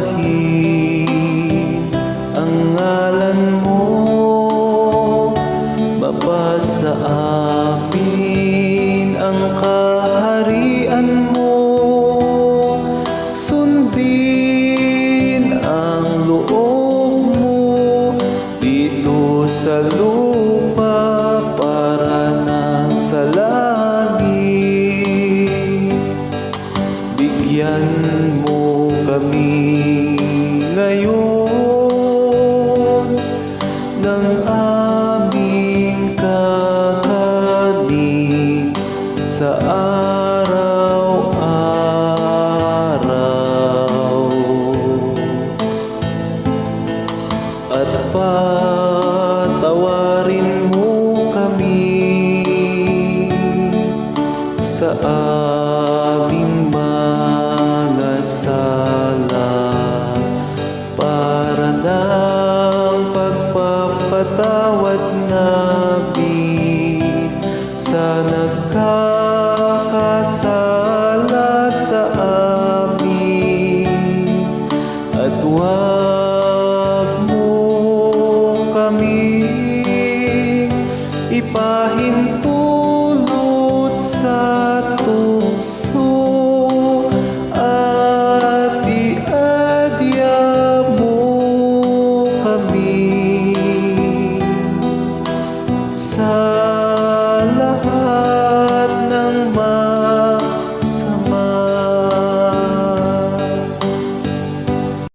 sambahin ang ngalan mo, mapasa amin ang kaharian mo, sundin ang loob mo dito sa lupa para nang sa langit. Bigyan mo kami ngayon ng aming kakanin sa araw-araw, at patawarin mo kami sa aming mga sala, para ng pagpapatawad namin sa nagkakasala sa amin, at